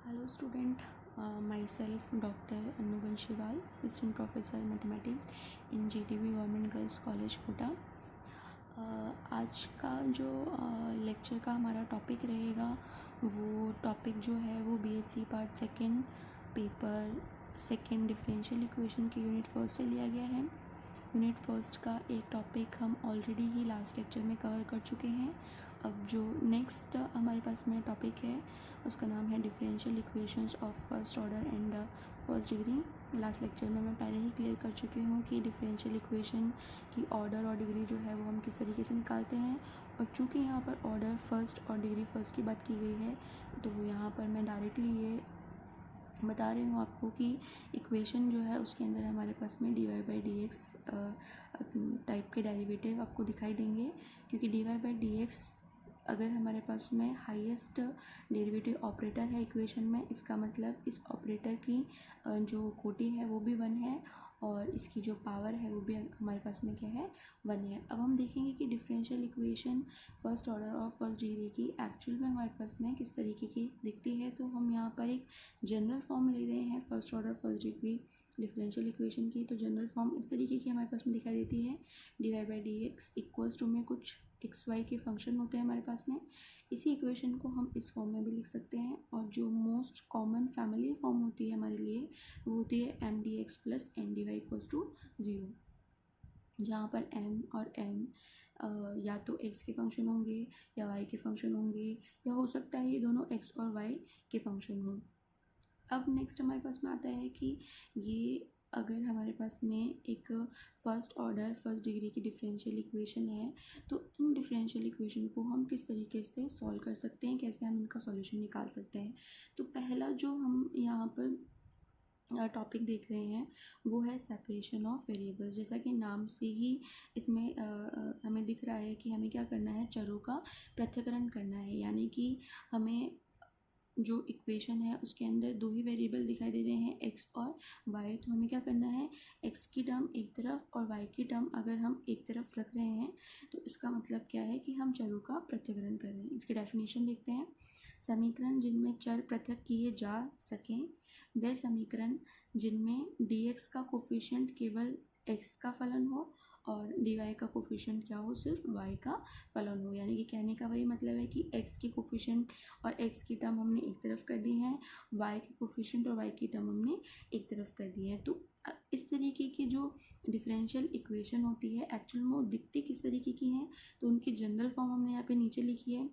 Hello student, myself Dr. Anu Banshiwal, Assistant Professor Mathematics in GTB Government Girls College Kota. आज का जो lecture का हमारा टॉपिक रहेगा वो टॉपिक जो है वो BSc part second paper second differential equation के यूनिट फर्स्ट से लिया गया है। यूनिट फर्स्ट का एक टॉपिक हम ऑलरेडी ही लास्ट लेक्चर में कवर कर चुके हैं। अब जो नेक्स्ट हमारे पास में टॉपिक है उसका नाम है differential equations of first order and first degree. Last lecture में मैं पहले ही क्लियर कर चुकी हूँ कि डिफरेंशियल इक्वेशन की ऑर्डर और डिग्री जो है वो हम किस तरीके से निकालते हैं। और चूँकि यहाँ पर ऑर्डर फर्स्ट और डिग्री फर्स्ट की बात की गई है तो यहाँ पर मैं डायरेक्टली ये बता रही हूँ आपको कि इक्वेशन जो है उसके अंदर हमारे पास में d Y by D x type के डेरिवेटिव आपको दिखाई देंगे, क्योंकि d Y by D x अगर हमारे पास में हाईएस्ट डेरिवेटिव ऑपरेटर है इक्वेशन में, इसका मतलब इस ऑपरेटर की जो कोटि है वो भी 1 है और इसकी जो पावर है वो भी हमारे पास में क्या है 1 है। अब हम देखेंगे कि डिफरेंशियल इक्वेशन फर्स्ट ऑर्डर और फर्स्ट डिग्री की एक्चुअल में हमारे पास में किस तरीके की दिखती है। तो हम यहाँ पर एक जनरल फॉर्म ले रहे हैं first order first degree differential equation की। तो जनरल फॉर्म इस तरीके की हमारे पास में दिखाई देती है, d Y by D x equals to में कुछ एक्स वाई के फंक्शन होते हैं हमारे पास में। इसी इक्वेशन को हम इस फॉर्म में भी लिख सकते हैं और जो मोस्ट कॉमन फैमिली फॉर्म होती है हमारे लिए वो होती है M d x plus N d y equals to 0, जहाँ पर m और n या तो x के फंक्शन होंगे या y के फंक्शन होंगे, या हो सकता है ये दोनों x और y के फंक्शन हों। अब नेक्स्ट हमारे पास में आता है कि ये अगर हमारे पास में एक फर्स्ट ऑर्डर फर्स्ट डिग्री की डिफरेंशियल इक्वेशन है तो इन डिफरेंशियल इक्वेशन को हम किस तरीके से सॉल्व कर सकते हैं, कैसे हम इनका सॉल्यूशन निकाल सकते हैं। तो पहला जो हम यहाँ पर टॉपिक देख रहे हैं वो है सेपरेशन ऑफ वेरिएबल्स। जैसा कि नाम से ही इसमें हमें दिख रहा है कि हमें क्या करना है, चरों का पृथक्करण करना है। यानी कि हमें जो इक्वेशन है उसके अंदर दो ही वेरिएबल दिखाई दे रहे हैं x और y, तो हमें क्या करना है x की टर्म एक तरफ और y की टर्म अगर हम एक तरफ रख रहे हैं तो इसका मतलब क्या है कि हम चरों का पृथक्करण कर रहे हैं। इसकी डेफिनेशन देखते हैं। समीकरण जिनमें चर पृथक किए जा सकें वे समीकरण जिनमें dx का कोफिशिएंट केवल x का फलन हो और dy का कोफिशिएंट क्या हो, सिर्फ y का फलन हो। यानी कि कहने का वही मतलब है कि x की कोफिशिएंट और x की टर्म हमने एक तरफ कर दी है, y के कोफिशिएंट और y की टर्म हमने एक तरफ कर दी है। तो इस तरीके की जो डिफरेंशियल इक्वेशन होती है एक्चुअल में वो दिखती किस तरीके की हैं, तो उनकी जनरल फॉर्म हमने यहाँ पे नीचे लिखी है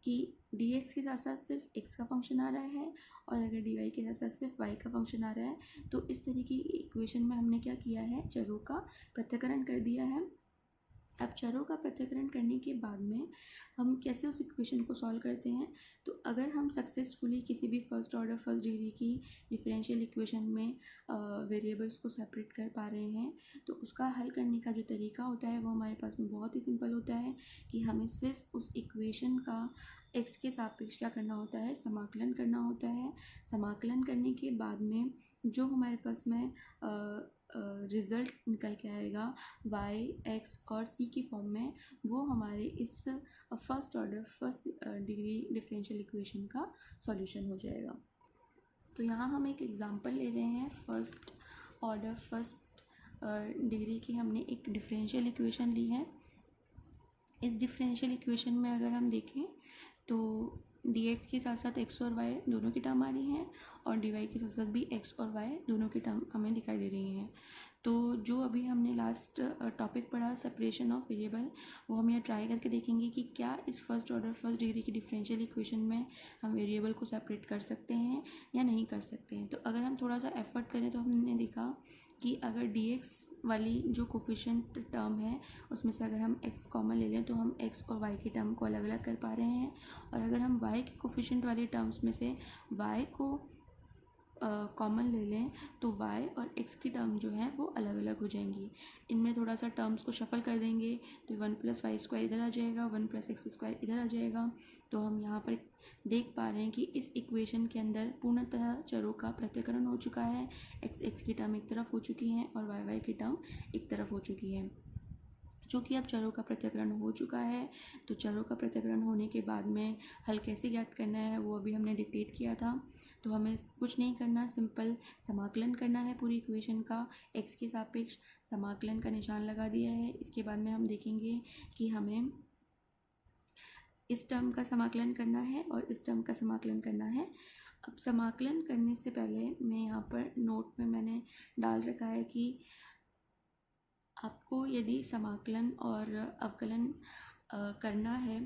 कि dx के साथ साथ सिर्फ x का फंक्शन आ रहा है और अगर dy के साथ साथ सिर्फ y का फंक्शन आ रहा है तो इस तरीके की इक्वेशन में हमने क्या किया है, चरों का पृथक्करण कर दिया है। अब चरों का पृथक्करण करने के बाद में हम कैसे उस इक्वेशन को सॉल्व करते हैं। तो अगर हम सक्सेसफुली किसी भी फर्स्ट ऑर्डर फर्स्ट डिग्री की डिफरेंशियल इक्वेशन में वेरिएबल्स को सेपरेट कर पा रहे हैं तो उसका हल करने का जो तरीका होता है वो हमारे पास में बहुत ही सिंपल होता है कि हमें सिर्फ उस इक्वेशन का x के सापेक्ष क्या करना होता है, समाकलन करना होता है। समाकलन करने के बाद में जो हमारे पास में रिज़ल्ट निकल के आएगा y x और c की फॉर्म में, वो हमारे इस first order first degree differential equation का सॉल्यूशन हो जाएगा। तो यहाँ हम एक एग्जांपल ले रहे हैं फर्स्ट ऑर्डर फर्स्ट डिग्री की। हमने एक डिफरेंशियल इक्वेशन ली है। इस डिफरेंशियल इक्वेशन में अगर हम देखें तो dx के साथ साथ x और y दोनों की टर्म आ रही हैं और dy के साथ साथ भी x और y दोनों की टर्म हमें दिखाई दे रही हैं। तो जो अभी हमने लास्ट टॉपिक पढ़ा सेपरेशन ऑफ वेरिएबल, वो हम यहाँ ट्राई करके देखेंगे कि क्या इस फर्स्ट ऑर्डर फर्स्ट डिग्री की डिफरेंशियल इक्वेशन में हम वेरिएबल को सेपरेट कर सकते हैं या नहीं कर सकते हैं। तो अगर हम थोड़ा सा एफर्ट करें तो हमने देखा कि अगर dx वाली जो कोफिशिएंट टर्म है उसमें से अगर हम x कॉमन ले लें तो हम x और y की टर्म को अलग अलग कर पा रहे हैं, और अगर हम y के कोफिशिएंट वाली टर्म्स में से y को कॉमन ले लें तो y और x की टर्म जो है वो अलग अलग हो जाएंगी। इनमें थोड़ा सा टर्म्स को शफल कर देंगे तो 1 + y² इधर आ जाएगा, 1 + x² इधर आ जाएगा। तो हम यहाँ पर देख पा रहे हैं कि इस इक्वेशन के अंदर पूर्णतः चरों का पृथक्करण हो चुका है। x की टर्म एक तरफ हो चुकी है और y की टर्म एक तरफ हो चुकी है। चूँकि अब चरों का पृथक्करण हो चुका है, तो चरों का पृथक्करण होने के बाद में हल कैसे ज्ञात करना है वो अभी हमने डिक्टेट किया था। तो हमें कुछ नहीं करना, सिंपल समाकलन करना है पूरी इक्वेशन का। एक्स के सापेक्ष समाकलन का निशान लगा दिया है। इसके बाद में हम देखेंगे कि हमें इस टर्म का समाकलन करना है और इस टर्म का समाकलन करना है। अब समाकलन करने से पहले मैं यहाँ पर नोट में मैंने डाल रखा है कि आपको यदि समाकलन और अवकलन करना है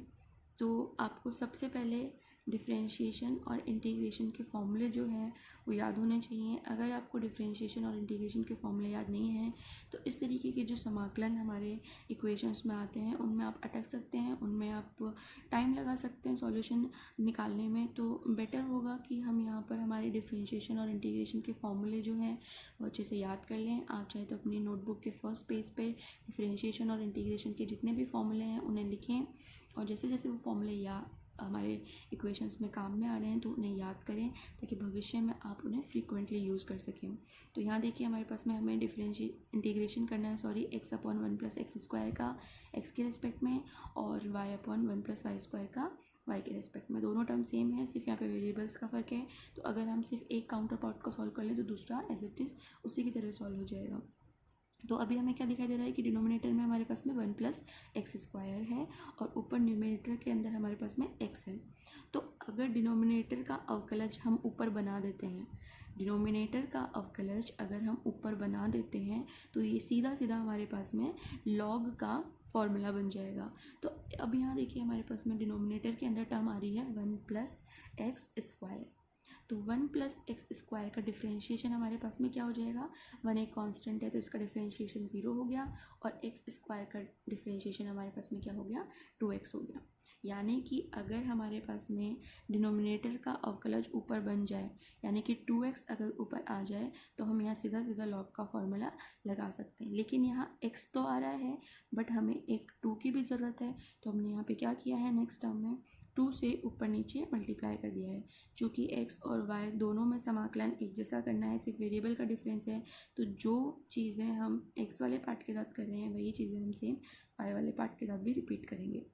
तो आपको सबसे पहले डिफरेंशिएशन और इंटीग्रेशन के फॉर्मूले जो हैं वो याद होने चाहिए। अगर आपको डिफरेंशिएशन और इंटीग्रेशन के फॉर्मूले याद नहीं हैं तो इस तरीके के जो समाकलन हमारे इक्वेशंस में आते हैं उनमें आप अटक सकते हैं, उनमें आप टाइम लगा सकते हैं सॉल्यूशन निकालने में। तो बेटर होगा कि हम यहाँ पर हमारे डिफरेंशिएशन और इंटीग्रेशन के फॉर्मूले जो हैं वो अच्छे से याद कर लें। आप चाहे तो अपनी नोटबुक के फर्स्ट पेज पे डिफरेंशिएशन और इंटीग्रेशन के जितने भी फॉर्मूले हैं उन्हें लिखें और जैसे जैसे वो फॉर्मूले या हमारे इक्वेशंस में काम में आ रहे हैं तो उन्हें याद करें ताकि भविष्य में आप उन्हें फ्रीक्वेंटली यूज़ कर सकें। तो यहाँ देखिए हमारे पास में हमें इंटीग्रेशन करना है x upon one plus x square का एक्स के रेस्पेक्ट में और y upon one plus y square का वाई के रेस्पेक्ट में। दोनों टर्म सेम है, सिर्फ यहाँ पे वेरिएबल्स का फ़र्क है। तो अगर हम सिर्फ एक काउंटर पार्ट को सॉल्व कर लें तो दूसरा एज इट इज़ उसी की तरह सॉल्व हो जाएगा। तो अभी हमें क्या दिखाई दे रहा है कि डिनोमिनेटर में हमारे पास में वन प्लस एक्स स्क्वायर है और ऊपर न्यूमिनेटर के अंदर हमारे पास में एक्स है। तो अगर डिनोमिनेटर का अवकलज हम ऊपर बना देते हैं, डिनोमिनेटर का अवकलज अगर हम ऊपर बना देते हैं तो ये सीधा सीधा हमारे पास में लॉग का फॉर्मूला बन जाएगा। तो अब यहाँ देखिए हमारे पास में डिनोमिनेटर के अंदर टर्म आ रही है वन प्लस एक्स स्क्वायर। तो वन प्लस एक्स स्क्वायर का डिफरेंशिएशन हमारे पास में क्या हो जाएगा, वन एक कांस्टेंट है तो इसका डिफरेंशिएशन 0 हो गया और एक्स स्क्वायर का डिफरेंशिएशन हमारे पास में क्या हो गया, 2x हो गया। यानी कि अगर हमारे पास में डिनोमिनेटर का अवकलज ऊपर बन जाए यानी कि 2x अगर ऊपर आ जाए तो हम यहाँ सीधा सीधा लॉग का फॉर्मूला लगा सकते हैं। लेकिन यहाँ x तो आ रहा है बट हमें एक 2 की भी ज़रूरत है। तो हमने यहाँ पे क्या किया है, नेक्स्ट टर्म में 2 से ऊपर नीचे मल्टीप्लाई कर दिया है। चूँकि x और y दोनों में समाकलन एक जैसा करना है, सिर्फ वेरिएबल का डिफरेंस है, तो जो चीज़ें हम x वाले पार्ट के साथ कर रहे हैं वही चीज़ें हम सेम y वाले पार्ट के साथ भी रिपीट करेंगे।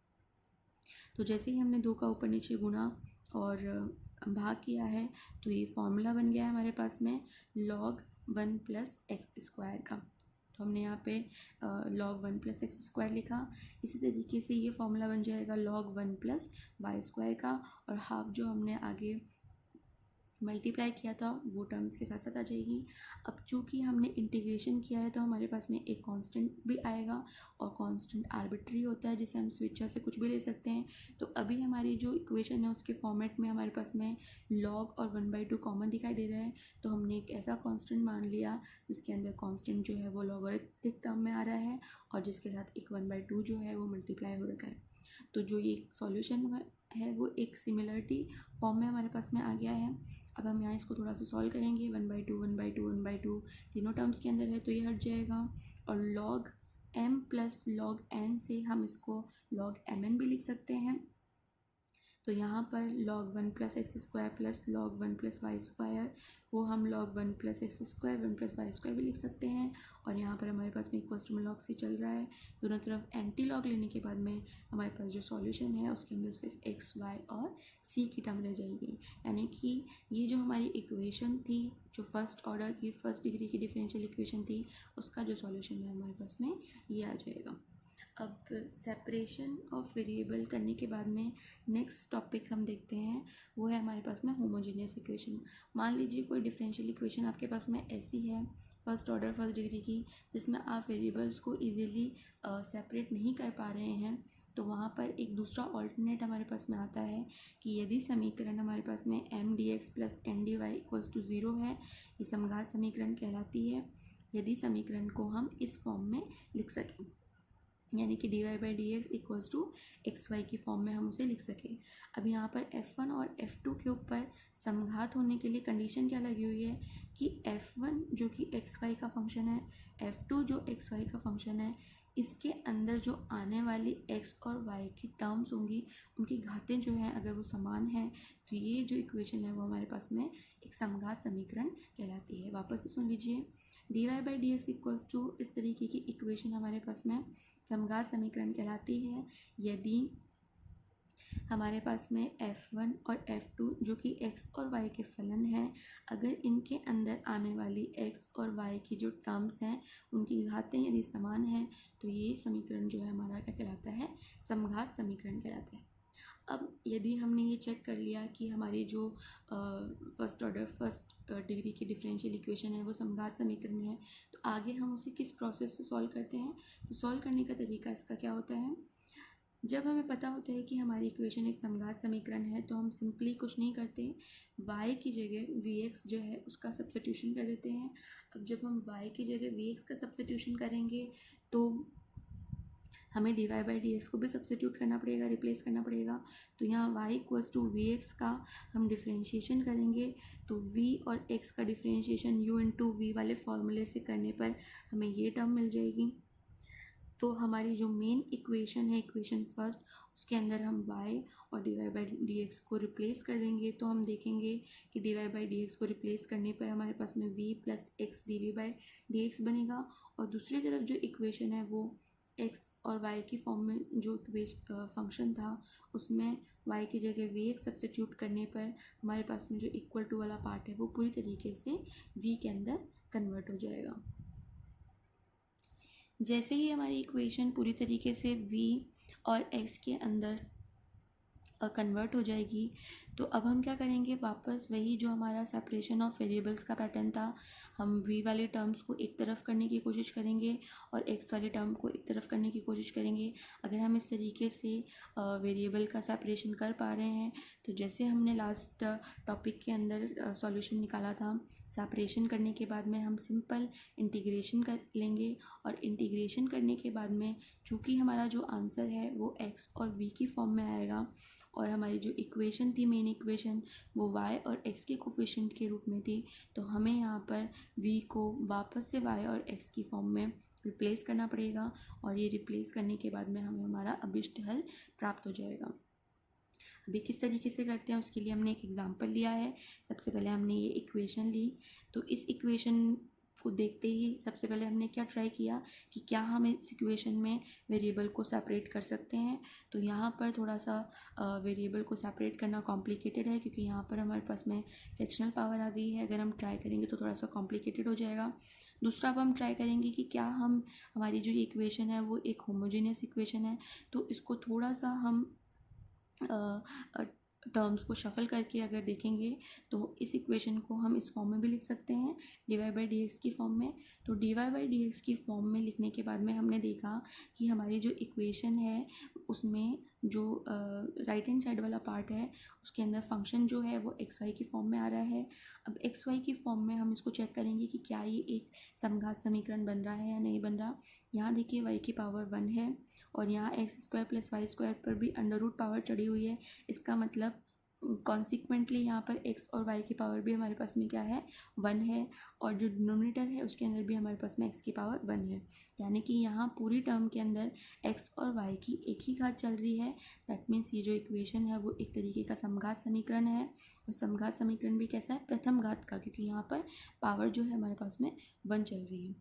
तो जैसे ही हमने 2 का ऊपर नीचे गुणा और भाग किया है तो ये फॉर्मूला बन गया है हमारे पास में log one plus x square का। तो हमने यहाँ पे log one plus x square लिखा। इसी तरीके से ये फॉर्मूला बन जाएगा log one plus y square का और हाफ जो हमने आगे मल्टीप्लाई किया था वो टर्म्स के साथ साथ आ जाएगी। अब चूँकि हमने इंटीग्रेशन किया है तो हमारे पास में एक कांस्टेंट भी आएगा और कांस्टेंट आर्बिट्री होता है जिसे हम स्वेच्छा से कुछ भी ले सकते हैं। तो अभी हमारी जो इक्वेशन है उसके फॉर्मेट में हमारे पास में लॉग और 1/2 कॉमन दिखाई दे रहा है। तो हमने एक ऐसा कांस्टेंट मान लिया जिसके अंदर कांस्टेंट जो है वो लॉगरिथमिक टर्म में आ रहा है और जिसके साथ एक 1/2 जो है वो मल्टीप्लाई हो रखा है। तो जो ये सॉल्यूशन है वो एक सिमिलरिटी फॉर्म में हमारे पास में आ गया है। अब हम यहाँ इसको थोड़ा सा सॉल्व करेंगे, 1/2 1/2 1/2 तीनों टर्म्स के अंदर है तो ये हट जाएगा और log m plus log n से हम इसको log mn भी लिख सकते हैं। तो यहाँ पर log one plus x square plus log one plus y square को हम log one plus x square one plus y square भी लिख सकते हैं। और यहाँ पर हमारे पास में इक्वल्स टू में log से चल रहा है, दोनों तरफ एंटी लॉग लेने के बाद में हमारे पास जो सॉल्यूशन है उसके अंदर सिर्फ एक्स वाई और सी की टर्म रह जाएगी। यानी कि ये जो हमारी इक्वेशन थी, जो फर्स्ट ऑर्डर की फर्स्ट डिग्री की डिफरेंशियल इक्वेशन थी, उसका जो सॉल्यूशन है हमारे पास में ये आ जाएगा। अब सेपरेशन ऑफ वेरिएबल करने के बाद में नेक्स्ट टॉपिक हम देखते हैं वो है हमारे पास में होमोजेनियस इक्वेशन। मान लीजिए कोई डिफरेंशियल इक्वेशन आपके पास में ऐसी है फर्स्ट ऑर्डर फर्स्ट डिग्री की जिसमें आप वेरिएबल्स को इजीली सेपरेट नहीं कर पा रहे हैं। तो वहाँ पर एक दूसरा ऑल्टरनेट हमारे पास में आता है कि यदि समीकरण हमारे पास में M d x plus N d y equals to 0 है, ये समघात समीकरण कहलाती है। यदि समीकरण को हम इस फॉर्म में लिख सकें यानी कि dy/dx equals to x y की फॉर्म में हम उसे लिख सकें। अब यहाँ पर f1 और f2 के ऊपर समघात होने के लिए कंडीशन क्या लगी हुई है कि f1 जो कि एक्स वाई का फंक्शन है, f2 जो एक्स वाई का फंक्शन है, इसके अंदर जो आने वाली x और y की टर्म्स होंगी उनकी घातें जो हैं अगर वो समान हैं तो ये जो इक्वेशन है वो हमारे पास में एक समघात समीकरण कहलाती है। वापस से सुन लीजिए, dy/dx इक्वल्स टू इस तरीके की इक्वेशन हमारे पास में समघात समीकरण कहलाती है यदि हमारे पास में f1 और f2 जो कि x और y के फलन हैं, अगर इनके अंदर आने वाली x और y की जो टर्म्स हैं उनकी घातें यदि समान हैं तो ये समीकरण जो है हमारा क्या कहलाता है, समघात समीकरण कहलाता है। अब यदि हमने ये चेक कर लिया कि हमारी जो फर्स्ट डिग्री की डिफरेंशियल इक्वेशन है वो समघात समीकरण है, तो आगे हम उसे किस प्रोसेस से सॉल्व करते हैं। तो सॉल्व करने का तरीका इसका क्या होता है, जब हमें पता होता है कि हमारी इक्वेशन एक समघात समीकरण है तो हम सिंपली कुछ नहीं करते, y की जगह vx जो है उसका सब्स्टिट्यूशन कर देते हैं। अब जब हम y की जगह vx का सब्स्टिट्यूशन करेंगे तो हमें dy/dx को भी सब्स्टिट्यूट करना पड़ेगा, रिप्लेस करना पड़ेगा। तो यहाँ y इक्वल्स टू vx का हम डिफ्रेंशिएशन करेंगे तो v और x का डिफ्रेंशिएशन u इंटू वी वाले फॉर्मूले से करने पर हमें ये टर्म मिल जाएगी। तो हमारी जो मेन इक्वेशन है, इक्वेशन फर्स्ट, उसके अंदर हम y और dy/dx को रिप्लेस कर देंगे तो हम देखेंगे कि dy/dx को रिप्लेस करने पर हमारे पास में v प्लस एक्स dv/dx बनेगा। और दूसरी तरफ जो इक्वेशन है वो x और y की फॉर्म में जो फंक्शन था उसमें y की जगह vx सब्स्टिट्यूट करने पर हमारे पास में जो इक्वल टू वाला पार्ट है वो पूरी तरीके से v के अंदर कन्वर्ट हो जाएगा। जैसे ही हमारी इक्वेशन पूरी तरीके से v और x के अंदर कन्वर्ट हो जाएगी तो अब हम क्या करेंगे, वापस वही जो हमारा सेपरेशन ऑफ वेरिएबल्स का पैटर्न था, हम v वाले टर्म्स को एक तरफ करने की कोशिश करेंगे और x वाले टर्म को एक तरफ करने की कोशिश करेंगे। अगर हम इस तरीके से वेरिएबल का सेपरेशन कर पा रहे हैं तो जैसे हमने लास्ट टॉपिक के अंदर सॉल्यूशन निकाला था, सेपरेशन करने के बाद में हम सिंपल इंटीग्रेशन कर लेंगे और इंटीग्रेशन करने के बाद में चूँकि हमारा जो आंसर है वो x और v की फॉर्म में आएगा और हमारी जो इक्वेशन थी, मेन इक्वेशन, वो y और x के कोफिशिएंट के रूप में थी, तो हमें यहाँ पर v को वापस से y और x की फॉर्म में रिप्लेस करना पड़ेगा और ये रिप्लेस करने के बाद में हमें हमारा अभिष्ट हल प्राप्त हो जाएगा। अभी किस तरीके से करते हैं उसके लिए हमने एक एग्जांपल लिया है। सबसे पहले हमने ये इक्वेशन ली, तो इस इक्वेशन को देखते ही सबसे पहले हमने क्या ट्राई किया कि क्या हम इस इक्वेशन में वेरिएबल को सेपरेट कर सकते हैं। तो यहाँ पर थोड़ा सा वेरिएबल को सेपरेट करना कॉम्प्लिकेटेड है क्योंकि यहाँ पर हमारे पास में फ्रैक्शनल पावर आ गई है। अगर हम ट्राई करेंगे तो थोड़ा सा कॉम्प्लिकेटेड हो जाएगा। दूसरा अब हम ट्राई करेंगे कि क्या हम हमारी जो इक्वेशन है वो एक होमोजेनियस इक्वेशन है, तो इसको थोड़ा सा हम टर्म्स को शफल करके अगर देखेंगे तो इस इक्वेशन को हम इस फॉर्म में भी लिख सकते हैं, dy/dx की फॉर्म में। तो dy/dx की फॉर्म में लिखने के बाद में हमने देखा कि हमारी जो इक्वेशन है उसमें जो राइट हैंड साइड वाला पार्ट है उसके अंदर फंक्शन जो है वो xy की फॉर्म में आ रहा है। अब xy की फॉर्म में हम इसको चेक करेंगे कि क्या ये एक समघात समीकरण बन रहा है या नहीं बन रहा। यहाँ देखिए y की पावर 1 है और यहाँ x² + y² पर भी अंडर रूट पावर चढ़ी हुई है। इसका मतलब कॉन्सिक्वेंटली यहाँ पर x और y की पावर भी हमारे पास में क्या है, 1 है और जो डिनोमिनेटर है उसके अंदर भी हमारे पास में x की पावर 1 है। यानी कि यहाँ पूरी टर्म के अंदर x और y की एक ही घात चल रही है। दैट मीन्स ये जो इक्वेशन है वो एक तरीके का समघात समीकरण है। और समघात समीकरण भी कैसा है, प्रथम घात का, क्योंकि यहाँ पर पावर जो है हमारे पास में 1 चल रही है।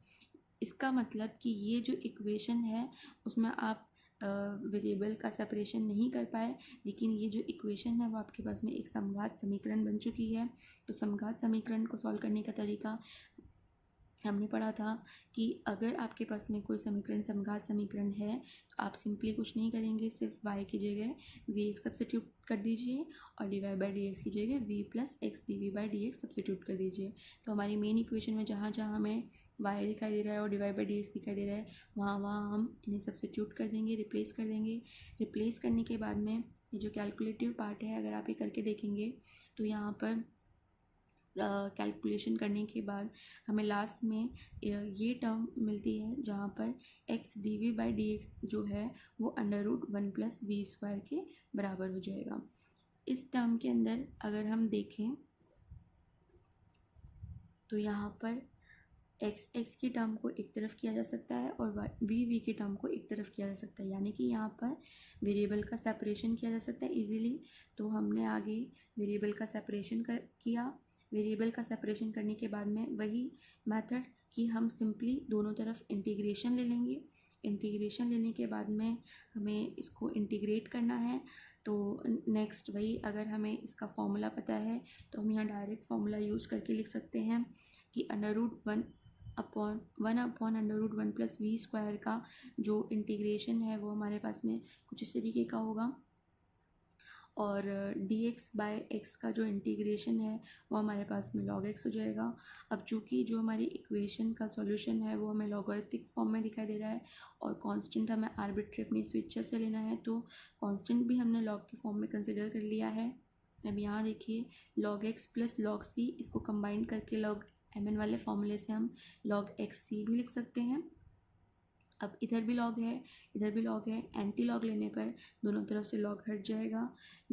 इसका मतलब कि ये जो इक्वेशन है उसमें आप वेरिएबल का सेपरेशन नहीं कर पाए, लेकिन ये जो इक्वेशन है वो आपके पास में एक समघात समीकरण बन चुकी है। तो समघात समीकरण को सॉल्व करने का तरीका हमने पढ़ा था कि अगर आपके पास में कोई समीकरण समघात समीकरण है तो आप सिंपली कुछ नहीं करेंगे, सिर्फ y की जगह v सब्स्टिट्यूट कर दीजिए और dy/dx की जगह v plus x dv/dx substitute कर दीजिए। तो हमारी मेन इक्वेशन में जहाँ जहाँ हमें y दिखाई दे रहा है और dy/dx दिखाई दे रहा है वहाँ वहाँ हम इन्हें सब्स्टिट्यूट कर देंगे, रिप्लेस कर देंगे। रिप्लेस करने के बाद में ये जो कैलकुलेटिव पार्ट है अगर आप ये करके देखेंगे तो यहाँ पर कैलकुलेशन करने के बाद हमें लास्ट में ये टर्म मिलती है जहाँ पर x dv/dx जो है वो √1 + v² के बराबर हो जाएगा। इस टर्म के अंदर अगर हम देखें तो यहाँ पर एक्स की टर्म को एक तरफ किया जा सकता है और वी की टर्म को एक तरफ किया जा सकता है, यानी कि यहाँ पर वेरिएबल का सेपरेशन किया जा सकता है इजीली। तो हमने आगे वेरिएबल का सेपरेशन किया। वेरिएबल का सेपरेशन करने के बाद में वही मेथड कि हम सिंपली दोनों तरफ इंटीग्रेशन ले लेंगे। इंटीग्रेशन लेने के बाद में हमें इसको इंटीग्रेट करना है। तो नेक्स्ट वही, अगर हमें इसका फॉर्मूला पता है तो हम यहाँ डायरेक्ट फॉर्मूला यूज़ करके लिख सकते हैं कि √1 अंडर रूट 1+v² का जो इंटीग्रेशन है वो हमारे पास में कुछ इस तरीके का होगा, और dx/x का जो इंटीग्रेशन है वो हमारे पास में log x हो जाएगा। अब चूँकि जो हमारी इक्वेशन का सॉल्यूशन है वो हमें लॉगरिथमिक फॉर्म में दिखाई दे रहा है और कांस्टेंट हमें आर्बिट्री अपनी स्विचर से लेना है, तो कांस्टेंट भी हमने log की फॉर्म में कंसिडर कर लिया है। अब यहाँ देखिए log x plus log c, इसको कंबाइन करके log mn वाले फॉर्मूले से हम log xc भी लिख सकते हैं। अब इधर भी लॉग है, इधर भी लॉग है, एंटी लॉग लेने पर दोनों तरफ से लॉग हट जाएगा।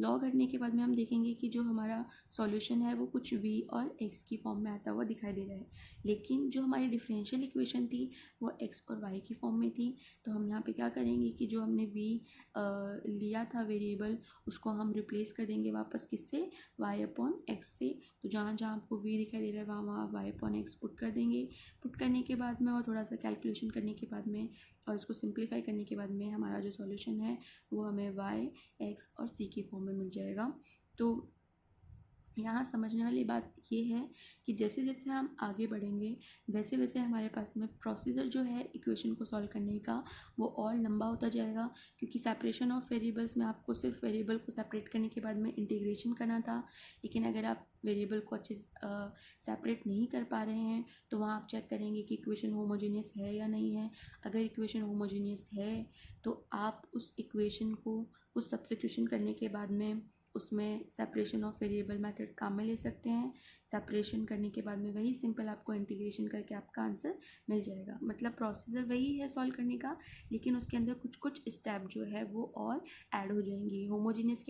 लॉग हटने के बाद में हम देखेंगे कि जो हमारा सॉल्यूशन है वो कुछ v और x की फॉर्म में आता हुआ दिखाई दे रहा है, लेकिन जो हमारी डिफरेंशियल इक्वेशन थी वो x और y की फॉर्म में थी। तो हम यहाँ पे क्या करेंगे कि जो हमने v लिया था वेरिएबल, उसको हम रिप्लेस कर देंगे वापस किससे, y/x से। तो जहाँ जहाँ आपको v दिखाई दे रहा है वहाँ वहाँ y/x पुट कर देंगे। पुट करने के बाद में और थोड़ा सा कैलकुलेशन करने के बाद में और इसको सिंप्लीफाई करने के बाद में हमारा जो सॉल्यूशन है वो हमें y, x और c की फॉर्म में मिल जाएगा। तो यहाँ समझने वाली बात ये है कि जैसे जैसे हम आगे बढ़ेंगे वैसे वैसे हमारे पास में प्रोसीजर जो है इक्वेशन को सॉल्व करने का वो और लंबा होता जाएगा, क्योंकि सेपरेशन ऑफ वेरिएबल्स में आपको सिर्फ वेरिएबल को सेपरेट करने के बाद में इंटीग्रेशन करना था। लेकिन अगर आप वेरिएबल को अच्छे सेपरेट नहीं कर पा रहे हैं तो वहाँ आप चेक करेंगे कि इक्वेशन होमोजीनियस है या नहीं है। अगर इक्वेशन होमोजीनियस है तो आप उस इक्वेशन को कुछ सब्स्टिट्यूशन करने के बाद में उसमें सेपरेशन ऑफ वेरिएबल मेथड काम में ले सकते हैं। सेपरेशन करने के बाद में वही सिंपल आपको इंटीग्रेशन करके आपका आंसर मिल जाएगा। मतलब प्रोसीजर वही है सॉल्व करने का, लेकिन उसके अंदर कुछ कुछ स्टेप जो है वो और ऐड हो जाएंगी। होमोजीनियस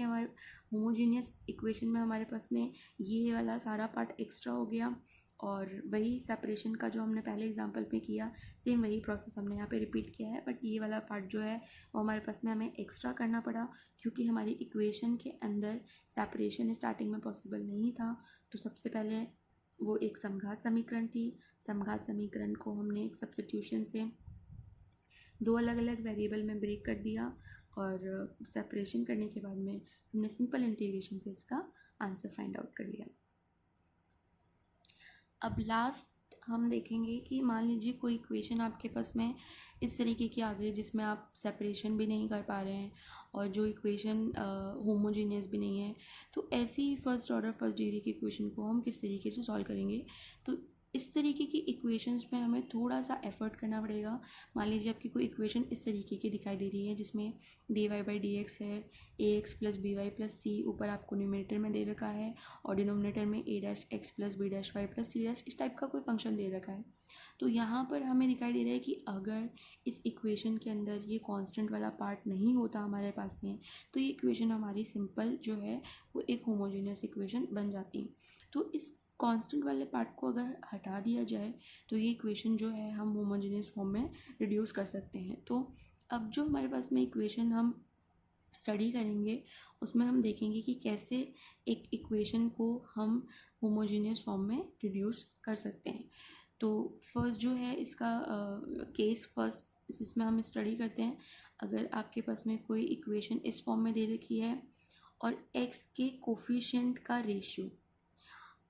इक्वेशन में हमारे पास में ये वाला सारा पार्ट एक्स्ट्रा हो गया, और वही सेपरेशन का जो हमने पहले एग्जांपल पे किया सेम वही प्रोसेस हमने यहाँ पे रिपीट किया है। बट ये वाला पार्ट जो है वो हमारे पास में हमें एक्स्ट्रा करना पड़ा, क्योंकि हमारी इक्वेशन के अंदर सेपरेशन स्टार्टिंग में पॉसिबल नहीं था। तो सबसे पहले वो एक समघात समीकरण थी। समघात समीकरण को हमने एक सब्स्टिट्यूशन से दो अलग अलग वेरिएबल में ब्रेक कर दिया, और सेपरेशन करने के बाद में हमने सिंपल इंटीग्रेशन से इसका आंसर फाइंड आउट कर लिया। अब लास्ट हम देखेंगे कि मान लीजिए कोई इक्वेशन आपके पास में इस तरीके की आ गई जिसमें आप सेपरेशन भी नहीं कर पा रहे हैं और जो इक्वेशन होमोजीनियस भी नहीं है, तो ऐसी फर्स्ट ऑर्डर फर्स्ट डिग्री की इक्वेशन को हम किस तरीके से सॉल्व करेंगे। तो इस तरीके की इक्वेशंस में हमें थोड़ा सा एफर्ट करना पड़ेगा। मान लीजिए आपकी कोई इक्वेशन इस तरीके की दिखाई दे रही है जिसमें dy/dx है, ax + by + c ऊपर आपको न्यूमरेटर में दे रखा है और डिनोमिनेटर में a'(x + b'(y + c') इस टाइप का कोई फंक्शन दे रखा है। तो यहाँ पर हमें दिखाई दे रहा है कि अगर इस इक्वेशन के अंदर ये कांस्टेंट वाला पार्ट नहीं होता हमारे पास में, तो ये इक्वेशन हमारी सिंपल जो है वो एक होमोजेनियस इक्वेशन बन जाती। तो इस कांस्टेंट वाले पार्ट को अगर हटा दिया जाए तो ये इक्वेशन जो है हम होमोजेनियस फॉर्म में रिड्यूस कर सकते हैं। तो अब जो हमारे पास में इक्वेशन हम स्टडी करेंगे उसमें हम देखेंगे कि कैसे एक इक्वेशन को हम होमोजेनियस फॉर्म में रिड्यूस कर सकते हैं। तो फर्स्ट जो है इसका केस फर्स्ट इसमें हम स्टडी करते हैं। अगर आपके पास में कोई इक्वेशन इस फॉर्म में दे रखी है और x के कोफिशिएंट का रेशियो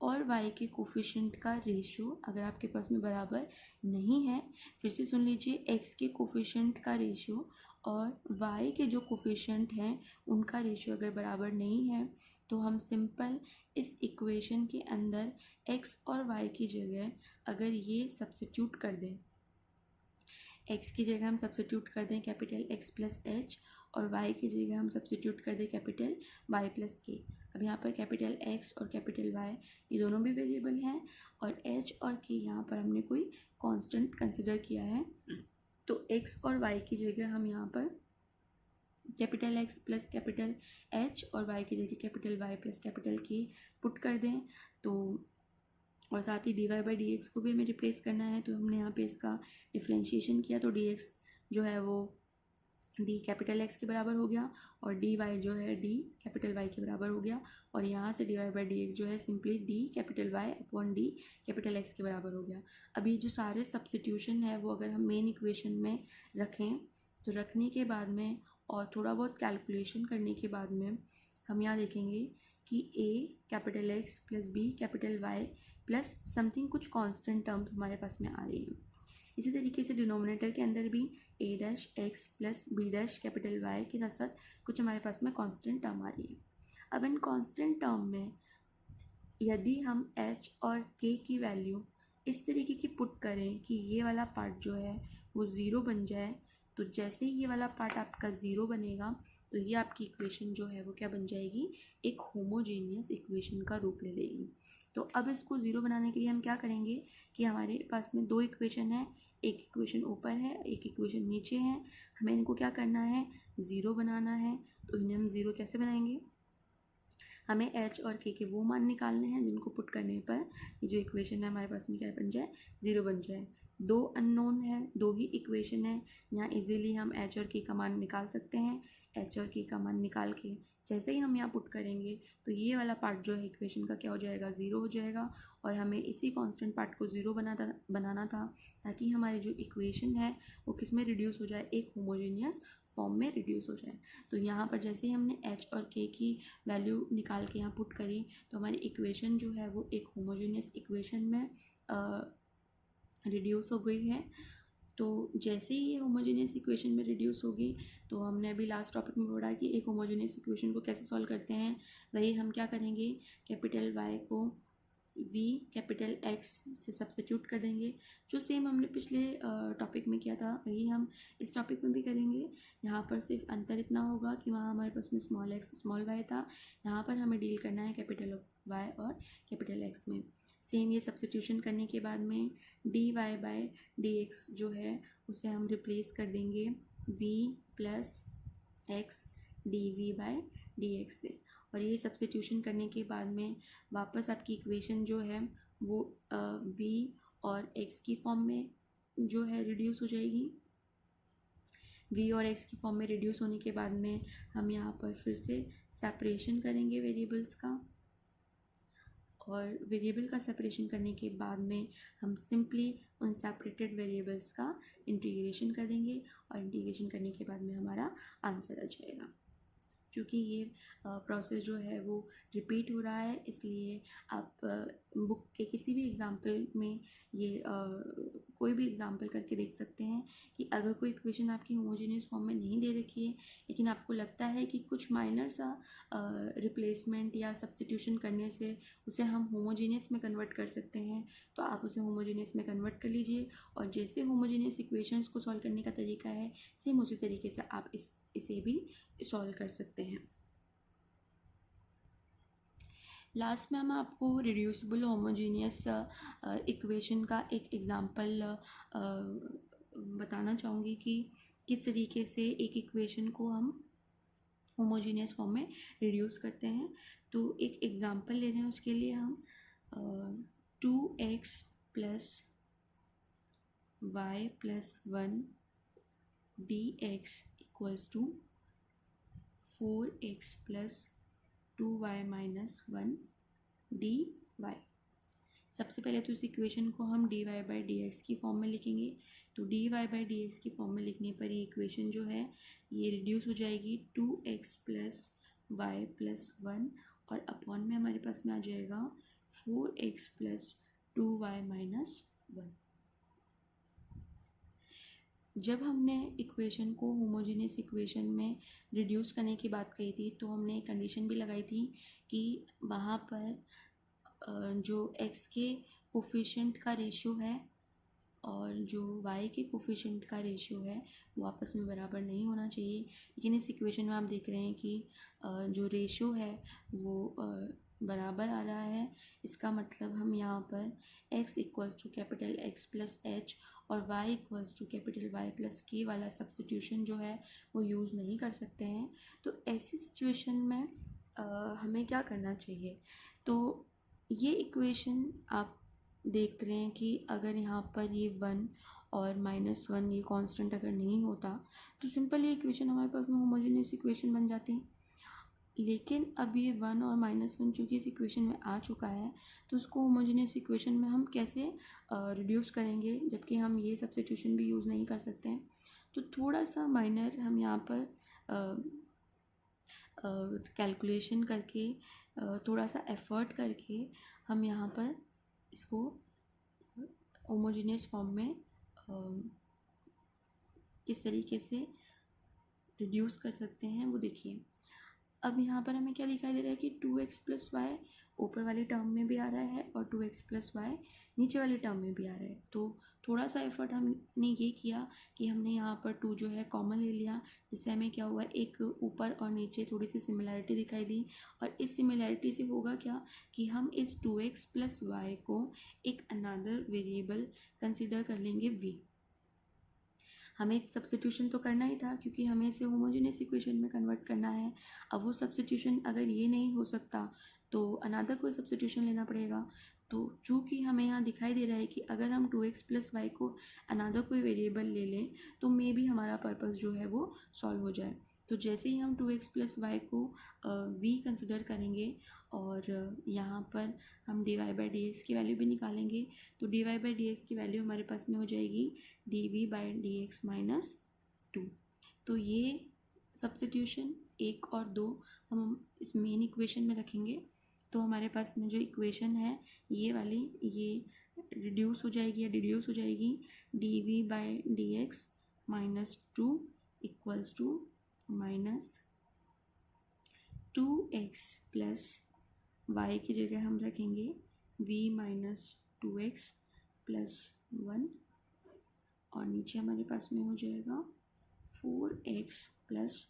और y के कोफिशिएंट का रेशियो अगर आपके पास में बराबर नहीं है, फिर से सुन लीजिए, x के कोफिशिएंट का रेशियो और y के जो कोफिशिएंट हैं उनका रेशियो अगर बराबर नहीं है तो हम सिंपल इस इक्वेशन के अंदर x और y की जगह अगर ये सब्स्टिट्यूट कर दें, x की जगह हम सब्स्टिट्यूट कर दें कैपिटल X + h और y की जगह हम सब्स्टिट्यूट कर दें कैपिटल Y + k। अब यहाँ पर कैपिटल X और कैपिटल Y ये दोनों भी वेरिएबल हैं और H और K यहाँ पर हमने कोई कांस्टेंट कंसिडर किया है। तो X और Y की जगह हम यहाँ पर कैपिटल X + कैपिटल H और Y की जगह capital Y + capital K put कर दें। तो और साथ ही D Y by D X को भी हमें रिप्लेस करना है, तो हमने यहाँ पे इसका डिफ्रेंशिएशन किया, तो डी एक्स जो है वो डी कैपिटल एक्स के बराबर हो गया और डी वाई जो है डी कैपिटल वाई के बराबर हो गया, और यहाँ से d Y by D x जो है simply d capital Y upon d capital X के बराबर हो गया। अभी जो सारे सब्स्टिट्यूशन है वो अगर हम मेन इक्वेशन में रखें तो रखने के बाद में और थोड़ा बहुत कैलकुलेशन करने के बाद में हम यहाँ देखेंगे कि A capital X plus B capital Y plus something कुछ कांस्टेंट टर्म हमारे पास में आ रही है। इसी तरीके से डिनोमिनेटर के अंदर भी A dash X plus B dash capital Y के साथ साथ कुछ हमारे पास में कांस्टेंट टर्म आ रही है। अब इन कांस्टेंट टर्म में यदि हम एच और के की वैल्यू इस तरीके की पुट करें कि ये वाला पार्ट जो है वो ज़ीरो बन जाए, तो जैसे ही ये वाला पार्ट आपका ज़ीरो बनेगा तो ये आपकी इक्वेशन जो है वो क्या बन जाएगी, एक होमोजेनियस इक्वेशन का रूप ले लेगी। तो अब इसको ज़ीरो बनाने के लिए हम क्या करेंगे कि हमारे पास में दो इक्वेशन है, एक इक्वेशन ऊपर है एक इक्वेशन नीचे है, हमें इनको क्या करना है, ज़ीरो बनाना है। तो इन्हें हम ज़ीरो कैसे बनाएंगे, हमें एच और के वो मान निकालने हैं जिनको पुट करने पर ये जो इक्वेशन है हमारे पास में क्या बन जाए, ज़ीरो बन जाए। दो अननोन है, दो ही इक्वेशन है, यहाँ इजीली हम एच और के का मान निकाल सकते हैं। एच और के का मान निकाल के जैसे ही हम यहाँ पुट करेंगे तो ये वाला पार्ट जो है इक्वेशन का क्या हो जाएगा, ज़ीरो हो जाएगा, और हमें इसी कांस्टेंट पार्ट को ज़ीरो बनाना था ताकि हमारी जो इक्वेशन है वो किस में रिड्यूस हो जाए, एक होमोजेनियस फॉर्म में रिड्यूस हो जाए। तो यहाँ पर जैसे ही हमने एच और के की वैल्यू निकाल के यहाँ पुट करी तो हमारी इक्वेशन जो है वो एक होमोजेनियस इक्वेशन में रिड्यूस हो गई है। तो जैसे ही ये होमोजेनियस इक्वेशन में रिड्यूस होगी तो हमने अभी लास्ट टॉपिक में पढ़ा कि एक होमोजेनियस इक्वेशन को कैसे सॉल्व करते हैं, वही हम क्या करेंगे, कैपिटल वाई को वी कैपिटल एक्स से सब्स्टिट्यूट कर देंगे। जो सेम हमने पिछले टॉपिक में किया था वही हम इस टॉपिक में भी करेंगे। यहाँ पर सिर्फ अंतर इतना होगा कि वहाँ हमारे पास में स्मॉल एक्स स्मॉल वाई था, यहाँ पर हमें डील करना है कैपिटल वाई और कैपिटल एक्स में। सेम ये सब्स्टिट्यूशन करने के बाद में d y by d x जो है उसे हम रिप्लेस कर देंगे v plus x d v by d x से, और ये सब्स्टिट्यूशन करने के बाद में वापस आपकी इक्वेशन जो है वो वी और एक्स की फॉर्म में जो है रिड्यूस हो जाएगी। वी और एक्स की फॉर्म में रिड्यूस होने के बाद में हम यहाँ पर फिर से सेपरेशन करेंगे वेरिएबल्स का, और वेरिएबल का सेपरेशन करने के बाद में हम सिंपली उन सेपरेटेड वेरिएबल्स का इंटीग्रेशन कर देंगे, और इंटीग्रेशन करने के बाद में हमारा आंसर आ जाएगा। क्योंकि ये प्रोसेस जो है वो रिपीट हो रहा है इसलिए आप बुक के किसी भी एग्जाम्पल में ये कोई भी एग्जाम्पल करके देख सकते हैं कि अगर कोई इक्वेशन आपकी होमोजेनियस फॉर्म में नहीं दे रखी है लेकिन आपको लगता है कि कुछ माइनर सा रिप्लेसमेंट या सब्स्टिट्यूशन करने से उसे हम होमोजेनियस में कन्वर्ट कर सकते हैं, तो आप उसे होमोजेनियस में कन्वर्ट कर लीजिए, और जैसे होमोजेनियस इक्वेशंस को सॉल्व करने का तरीका है सेम उसी तरीके से आप इसे भी सॉल्व कर सकते हैं। लास्ट में मैं आपको रिड्यूसिबल होमोजेनियस इक्वेशन का एक एग्जांपल बताना चाहूँगी कि किस तरीके से एक इक्वेशन को हम होमोजेनियस फॉर्म में रिड्यूस करते हैं। तो एक एग्जांपल ले रहे हैं, उसके लिए हम 2x plus y plus 1 d x equals to 4x plus 2y minus 1 d y. सबसे पहले तो इस इक्वेशन को हम d Y by D x की फॉर्म में लिखेंगे। तो d Y by D x की फॉर्म में लिखने पर ये इक्वेशन जो है ये रिड्यूस हो जाएगी 2x प्लस वाई प्लस 1, और अपॉन में हमारे पास में आ जाएगा 4x प्लस 2y माइनस 1। जब हमने इक्वेशन को होमोजेनियस इक्वेशन में रिड्यूस करने की बात कही थी तो हमने एक कंडीशन भी लगाई थी कि वहाँ पर जो x के कोफिशिएंट का रेशियो है और जो y के कोफिशिएंट का रेशियो है वो आपस में बराबर नहीं होना चाहिए, लेकिन इस इक्वेशन में आप देख रहे हैं कि जो रेशियो है वो बराबर आ रहा है। इसका मतलब हम यहाँ पर x equals to capital X plus h और y equals to capital Y plus k वाला सब्स्टिट्यूशन जो है वो यूज़ नहीं कर सकते हैं। तो ऐसी सिचुएशन में हमें क्या करना चाहिए, तो ये इक्वेशन आप देख रहे हैं कि अगर यहाँ पर ये 1 और -1 ये कांस्टेंट अगर नहीं होता तो सिंपल ये इक्वेशन हमारे पास में होमोजेनियस इक्वेशन बन जाती। लेकिन अब ये 1 और -1 चूँकि इस इक्वेशन में आ चुका है तो उसको होमोजेनियस इक्वेशन में हम कैसे रिड्यूस करेंगे, जबकि हम ये सब्स्टिट्यूशन भी यूज़ नहीं कर सकते हैं। तो थोड़ा सा माइनर हम यहाँ पर कैलकुलेशन करके थोड़ा सा एफर्ट करके हम यहाँ पर इसको होमोजेनियस फॉर्म में किस तरीके से रिड्यूस कर सकते हैं वो देखिए। अब यहाँ पर हमें क्या दिखाई दे रहा है कि 2x + y ऊपर वाली टर्म में भी आ रहा है और 2x + y नीचे वाली टर्म में भी आ रहा है। तो थोड़ा सा एफर्ट हमने ये किया कि हमने यहाँ पर 2 जो है कॉमन ले लिया, जिससे हमें क्या हुआ, एक ऊपर और नीचे थोड़ी सी सिमिलैरिटी दिखाई दी। और इस सिमिलैरिटी से होगा क्या कि हम इस 2x + y को एक अनदर वेरिएबल कंसिडर कर लेंगे v। हमें एक सब्स्टिट्यूशन तो करना ही था क्योंकि हमें इसे होमोजेनियस इक्वेशन में कन्वर्ट करना है। अब वो सब्स्टिट्यूशन अगर ये नहीं हो सकता तो अनदर कोई सब्स्टिट्यूशन लेना पड़ेगा। तो चूँकि हमें यहाँ दिखाई दे रहा है कि अगर हम 2x + y को अनदर कोई वेरिएबल ले लें तो मे बी हमारा पर्पस जो है वो सॉल्व हो जाए। तो जैसे ही हम 2x + y को v कंसिडर करेंगे और यहाँ पर हम dy/dx की वैल्यू भी निकालेंगे, तो dy/dx की वैल्यू हमारे पास में हो जाएगी dv/dx - 2। तो ये सब्स्टिट्यूशन 1 और 2 हम इस मेन इक्वेशन में रखेंगे तो हमारे पास में जो इक्वेशन है ये वाली ये रिड्यूस हो जाएगी या डिड्यूस हो जाएगी dv/dx - 2 = -2x + y की जगह हम रखेंगे v - 2x + 1 और नीचे हमारे पास में हो जाएगा 4x +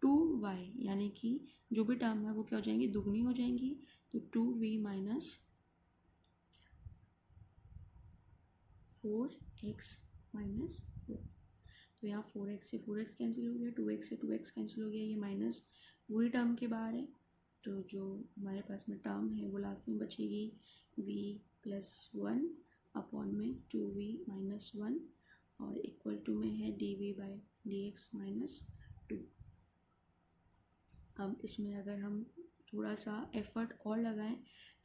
2y, यानी कि जो भी टर्म है वो क्या हो जाएंगी, दुगनी हो जाएंगी। तो 2v - 4x - 4। तो यहाँ 4x से 4x कैंसिल हो गया, 2x से 2x कैंसिल हो गया, ये माइनस पूरी टर्म के बाहर है। तो जो हमारे पास में टर्म है वो लास्ट में बचेगी v + 1 अपॉन में 2v - 1 और इक्वल टू में है dv/dx - 2। अब इसमें अगर हम थोड़ा सा एफर्ट और लगाएं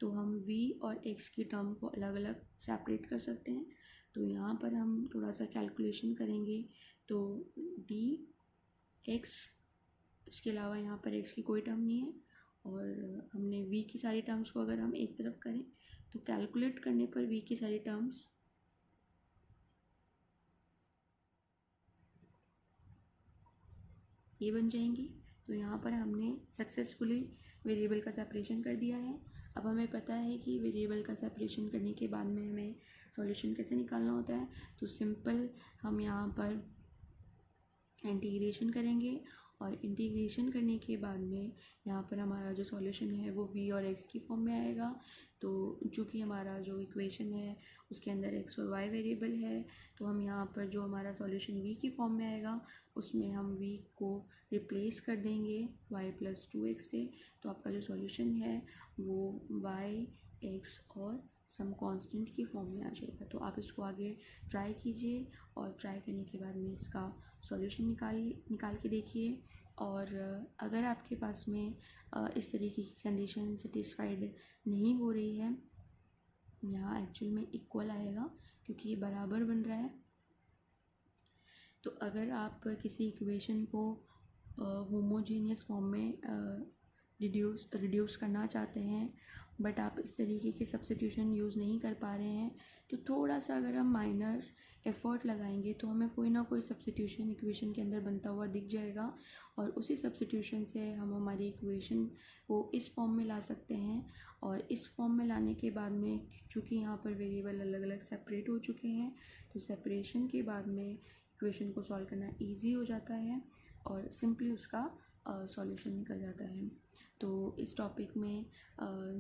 तो हम v और x की टर्म को अलग अलग सेपरेट कर सकते हैं। तो यहाँ पर हम थोड़ा सा कैलकुलेशन करेंगे तो dx, इसके अलावा यहाँ पर x की कोई टर्म नहीं है और हमने v की सारी टर्म्स को अगर हम एक तरफ करें तो कैलकुलेट करने पर v की सारी टर्म्स ये बन जाएंगी। तो यहाँ पर हमने सक्सेसफुली वेरिएबल का सेपरेशन कर दिया है। अब हमें पता है कि वेरिएबल का सेपरेशन करने के बाद में हमें सॉल्यूशन कैसे निकालना होता है। तो सिंपल हम यहाँ पर इंटीग्रेशन करेंगे और इंटीग्रेशन करने के बाद में यहाँ पर हमारा जो सॉल्यूशन है वो v और x की फॉर्म में आएगा। तो चूँकि हमारा जो इक्वेशन है उसके अंदर x और y वेरिएबल है तो हम यहाँ पर जो हमारा सॉल्यूशन v की फॉर्म में आएगा उसमें हम v को रिप्लेस कर देंगे y + 2x से। तो आपका जो सॉल्यूशन है वो y, x और सम कांस्टेंट की फॉर्म में आ जाएगा। तो आप इसको आगे ट्राई कीजिए और ट्राई करने के बाद में इसका सॉल्यूशन निकाल के देखिए। और अगर आपके पास में इस तरीके की कंडीशन सेटिस्फाइड नहीं हो रही है, यहाँ एक्चुअल में इक्वल आएगा क्योंकि ये बराबर बन रहा है। तो अगर आप किसी इक्वेशन को होमोजीनियस फॉर्म में रिड्यूस करना चाहते हैं बट आप इस तरीके के सब्स्टिट्यूशन यूज़ नहीं कर पा रहे हैं तो थोड़ा सा अगर हम माइनर एफर्ट लगाएंगे तो हमें कोई ना कोई सब्स्टिट्यूशन इक्वेशन के अंदर बनता हुआ दिख जाएगा और उसी सब्स्टिट्यूशन से हम हमारी इक्वेशन को इस फॉर्म में ला सकते हैं। और इस फॉर्म में लाने के बाद में चूँकि यहाँ पर वेरिएबल अलग अलग सेपरेट हो चुके हैं तो सेपरेशन के बाद में इक्वेशन को सॉल्व करना ईजी हो जाता है और सिंपली उसका सॉल्यूशन निकल जाता है। तो इस टॉपिक में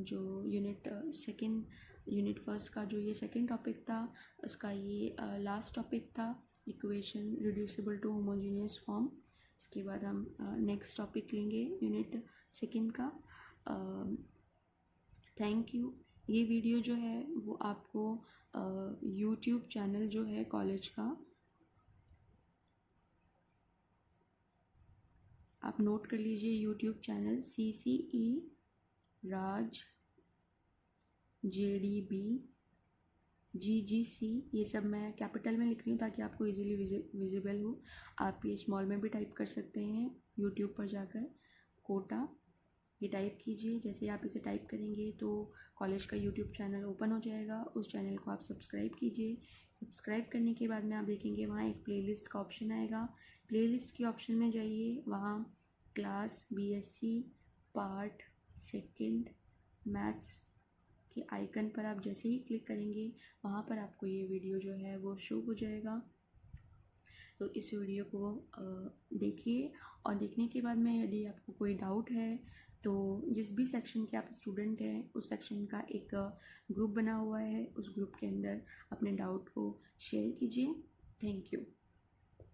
जो यूनिट फर्स्ट का जो ये सेकंड टॉपिक था उसका ये लास्ट टॉपिक था, equation reducible to homogeneous form. इसके बाद हम नेक्स्ट टॉपिक लेंगे यूनिट सेकंड का। Thank you. ये वीडियो जो है वो आपको यूट्यूब चैनल जो है कॉलेज का, आप नोट कर लीजिए, यूट्यूब चैनल CCE राज JDB GGC, ये सब मैं कैपिटल में लिख रही हूँ ताकि आपको इजीली विजिबल हो। आप ये स्मॉल में भी टाइप कर सकते हैं यूट्यूब पर जाकर, कोटा ये टाइप कीजिए। जैसे आप इसे टाइप करेंगे तो कॉलेज का यूट्यूब चैनल ओपन हो जाएगा, उस चैनल को आप सब्सक्राइब कीजिए। सब्सक्राइब करने के बाद में आप देखेंगे वहाँ एक प्लेलिस्ट का ऑप्शन आएगा, प्लेलिस्ट के ऑप्शन में जाइए, वहाँ class BSc part second maths के आइकन पर आप जैसे ही क्लिक करेंगे वहाँ पर आपको ये वीडियो जो है वो शो हो जाएगा। तो इस वीडियो को देखिए, और देखने के बाद में यदि आपको कोई डाउट है तो जिस भी सेक्शन के आप स्टूडेंट हैं उस सेक्शन का एक ग्रुप बना हुआ है, उस ग्रुप के अंदर अपने डाउट को शेयर कीजिए। Thank you.